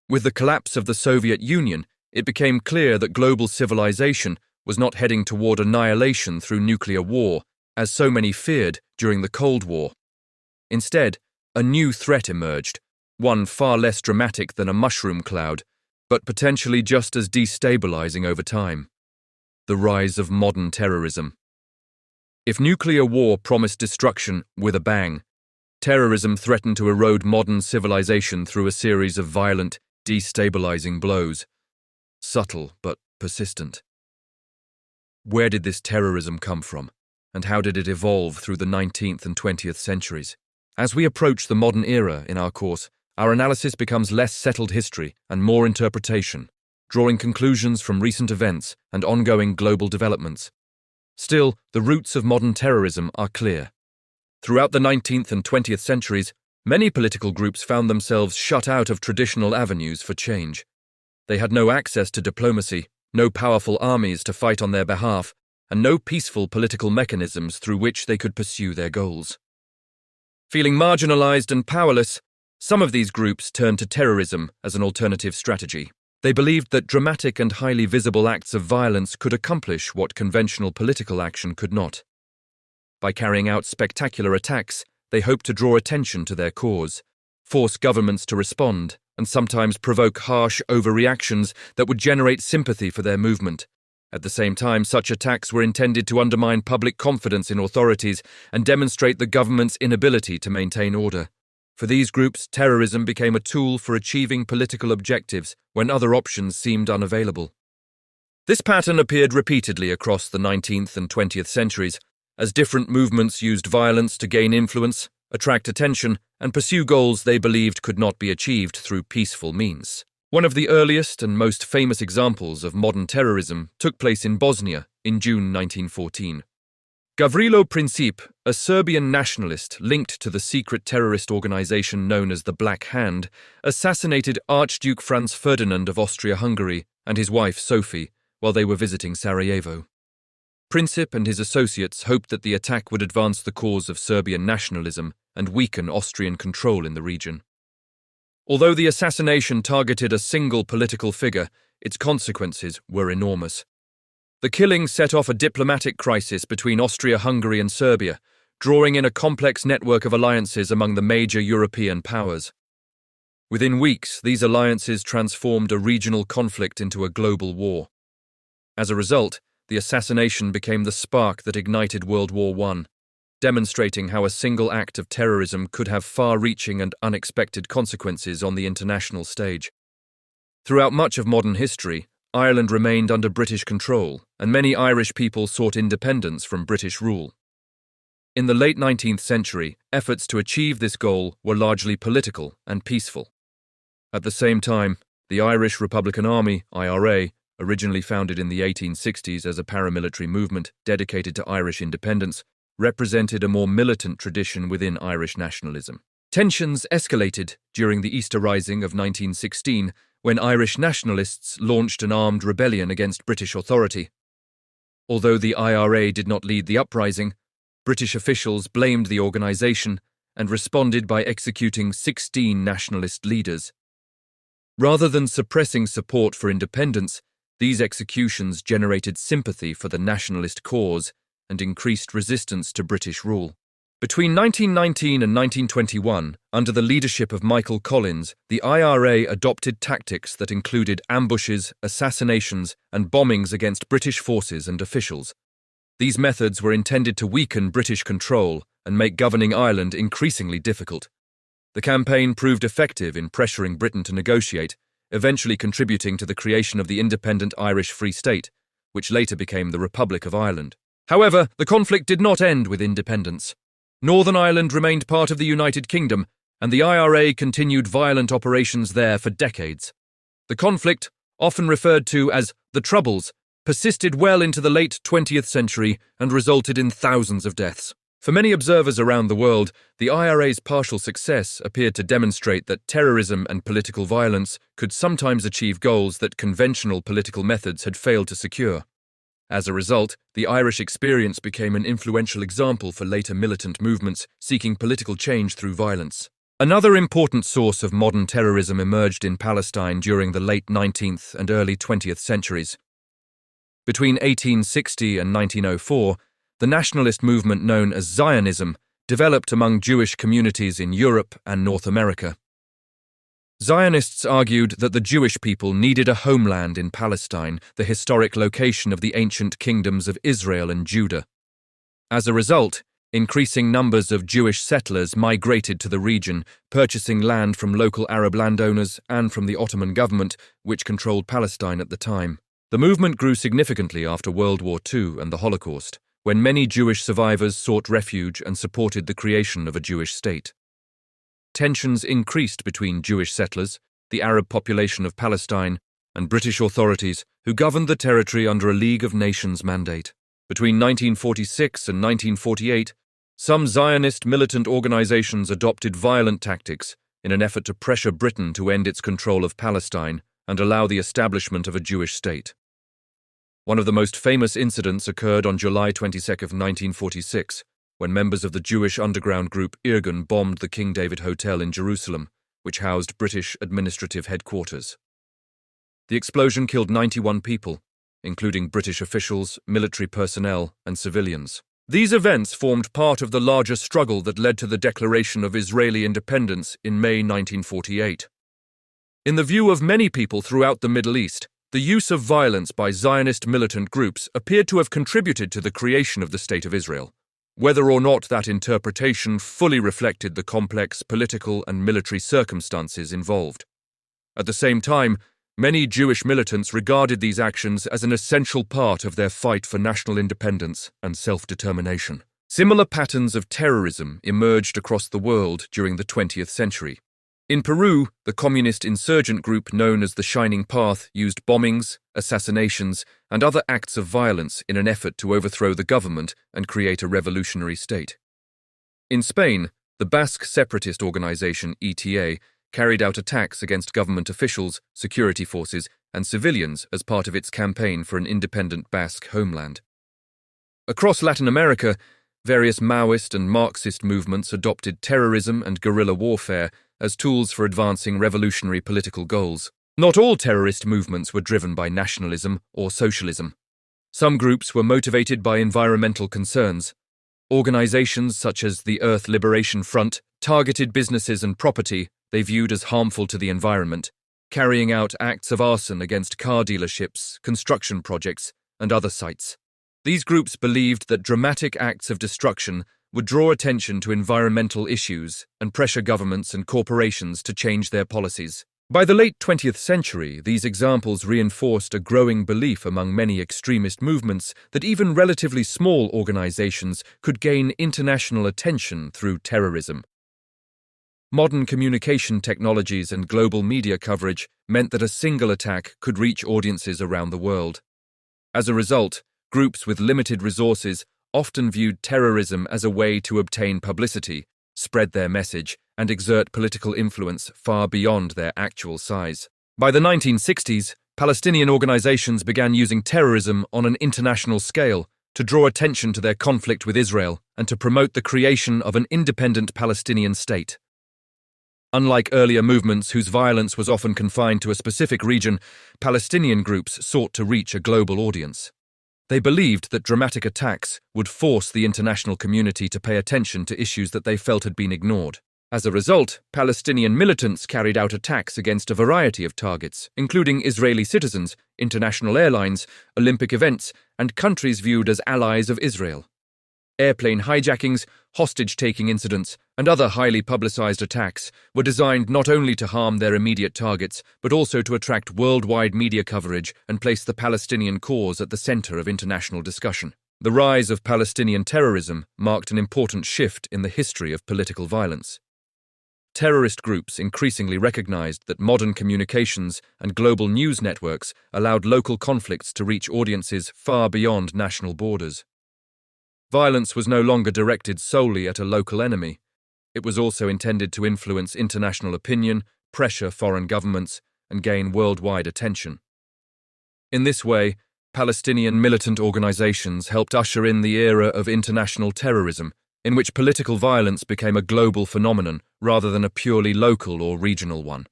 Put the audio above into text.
With the collapse of the Soviet Union, it became clear that global civilization was not heading toward annihilation through nuclear war, as so many feared during the Cold War. Instead, a new threat emerged, one far less dramatic than a mushroom cloud, but potentially just as destabilizing over time: the rise of modern terrorism. If nuclear war promised destruction with a bang, terrorism threatened to erode modern civilization through a series of violent, destabilizing blows, subtle but persistent. Where did this terrorism come from, and how did it evolve through the 19th and 20th centuries? As we approach the modern era in our course, our analysis becomes less settled history and more interpretation, drawing conclusions from recent events and ongoing global developments. Still, the roots of modern terrorism are clear. Throughout the 19th and 20th centuries, many political groups found themselves shut out of traditional avenues for change. They had no access to diplomacy, no powerful armies to fight on their behalf, and no peaceful political mechanisms through which they could pursue their goals. Feeling marginalized and powerless, some of these groups turned to terrorism as an alternative strategy. They believed that dramatic and highly visible acts of violence could accomplish what conventional political action could not. By carrying out spectacular attacks, they hoped to draw attention to their cause, force governments to respond, and sometimes provoke harsh overreactions that would generate sympathy for their movement. At the same time, such attacks were intended to undermine public confidence in authorities and demonstrate the government's inability to maintain order. For these groups, terrorism became a tool for achieving political objectives when other options seemed unavailable. This pattern appeared repeatedly across the 19th and 20th centuries, as different movements used violence to gain influence, attract attention, and pursue goals they believed could not be achieved through peaceful means. One of the earliest and most famous examples of modern terrorism took place in Bosnia in June 1914. Gavrilo Princip, a Serbian nationalist linked to the secret terrorist organization known as the Black Hand, assassinated Archduke Franz Ferdinand of Austria-Hungary and his wife Sophie while they were visiting Sarajevo. Princip and his associates hoped that the attack would advance the cause of Serbian nationalism and weaken Austrian control in the region. Although the assassination targeted a single political figure, its consequences were enormous. The killing set off a diplomatic crisis between Austria-Hungary and Serbia, drawing in a complex network of alliances among the major European powers. Within weeks, these alliances transformed a regional conflict into a global war. As a result, the assassination became the spark that ignited World War I, demonstrating how a single act of terrorism could have far-reaching and unexpected consequences on the international stage. Throughout much of modern history, Ireland remained under British control, and many Irish people sought independence from British rule. In the late 19th century, efforts to achieve this goal were largely political and peaceful. At the same time, the Irish Republican Army, IRA, originally founded in the 1860s as a paramilitary movement dedicated to Irish independence, represented a more militant tradition within Irish nationalism. Tensions escalated during the Easter Rising of 1916, when Irish nationalists launched an armed rebellion against British authority. Although the IRA did not lead the uprising, British officials blamed the organisation and responded by executing 16 nationalist leaders. Rather than suppressing support for independence, these executions generated sympathy for the nationalist cause and increased resistance to British rule. Between 1919 and 1921, under the leadership of Michael Collins, the IRA adopted tactics that included ambushes, assassinations, and bombings against British forces and officials. These methods were intended to weaken British control and make governing Ireland increasingly difficult. The campaign proved effective in pressuring Britain to negotiate, eventually contributing to the creation of the independent Irish Free State, which later became the Republic of Ireland. However, the conflict did not end with independence. Northern Ireland remained part of the United Kingdom, and the IRA continued violent operations there for decades. The conflict, often referred to as the Troubles, persisted well into the late 20th century and resulted in thousands of deaths. For many observers around the world, the IRA's partial success appeared to demonstrate that terrorism and political violence could sometimes achieve goals that conventional political methods had failed to secure. As a result, the Irish experience became an influential example for later militant movements seeking political change through violence. Another important source of modern terrorism emerged in Palestine during the late 19th and early 20th centuries. Between 1860 and 1904, the nationalist movement known as Zionism developed among Jewish communities in Europe and North America. Zionists argued that the Jewish people needed a homeland in Palestine, the historic location of the ancient kingdoms of Israel and Judah. As a result, increasing numbers of Jewish settlers migrated to the region, purchasing land from local Arab landowners and from the Ottoman government, which controlled Palestine at the time. The movement grew significantly after World War II and the Holocaust, when many Jewish survivors sought refuge and supported the creation of a Jewish state. Tensions increased between Jewish settlers, the Arab population of Palestine, and British authorities, who governed the territory under a League of Nations mandate. Between 1946 and 1948, some Zionist militant organizations adopted violent tactics in an effort to pressure Britain to end its control of Palestine and allow the establishment of a Jewish state. One of the most famous incidents occurred on July 22, 1946, when members of the Jewish underground group Irgun bombed the King David Hotel in Jerusalem, which housed British administrative headquarters. The explosion killed 91 people, including British officials, military personnel, and civilians. These events formed part of the larger struggle that led to the declaration of Israeli independence in May 1948. In the view of many people throughout the Middle East, the use of violence by Zionist militant groups appeared to have contributed to the creation of the State of Israel, whether or not that interpretation fully reflected the complex political and military circumstances involved. At the same time, many Jewish militants regarded these actions as an essential part of their fight for national independence and self-determination. Similar patterns of terrorism emerged across the world during the 20th century. In Peru, the communist insurgent group known as the Shining Path used bombings, assassinations, and other acts of violence in an effort to overthrow the government and create a revolutionary state. In Spain, the Basque separatist organization ETA carried out attacks against government officials, security forces, and civilians as part of its campaign for an independent Basque homeland. Across Latin America, various Maoist and Marxist movements adopted terrorism and guerrilla warfare as tools for advancing revolutionary political goals. Not all terrorist movements were driven by nationalism or socialism. Some groups were motivated by environmental concerns. Organizations such as the Earth Liberation Front targeted businesses and property they viewed as harmful to the environment, carrying out acts of arson against car dealerships, construction projects, and other sites. These groups believed that dramatic acts of destruction would draw attention to environmental issues and pressure governments and corporations to change their policies. By the late 20th century, these examples reinforced a growing belief among many extremist movements that even relatively small organizations could gain international attention through terrorism. Modern communication technologies and global media coverage meant that a single attack could reach audiences around the world. As a result, groups with limited resources often viewed terrorism as a way to obtain publicity, spread their message, and exert political influence far beyond their actual size. By the 1960s, Palestinian organizations began using terrorism on an international scale to draw attention to their conflict with Israel and to promote the creation of an independent Palestinian state. Unlike earlier movements whose violence was often confined to a specific region, Palestinian groups sought to reach a global audience. They believed that dramatic attacks would force the international community to pay attention to issues that they felt had been ignored. As a result, Palestinian militants carried out attacks against a variety of targets, including Israeli citizens, international airlines, Olympic events, and countries viewed as allies of Israel. Airplane hijackings, hostage-taking incidents, and other highly publicized attacks were designed not only to harm their immediate targets, but also to attract worldwide media coverage and place the Palestinian cause at the center of international discussion. The rise of Palestinian terrorism marked an important shift in the history of political violence. Terrorist groups increasingly recognized that modern communications and global news networks allowed local conflicts to reach audiences far beyond national borders. Violence was no longer directed solely at a local enemy. It was also intended to influence international opinion, pressure foreign governments, and gain worldwide attention. In this way, Palestinian militant organizations helped usher in the era of international terrorism, in which political violence became a global phenomenon rather than a purely local or regional one.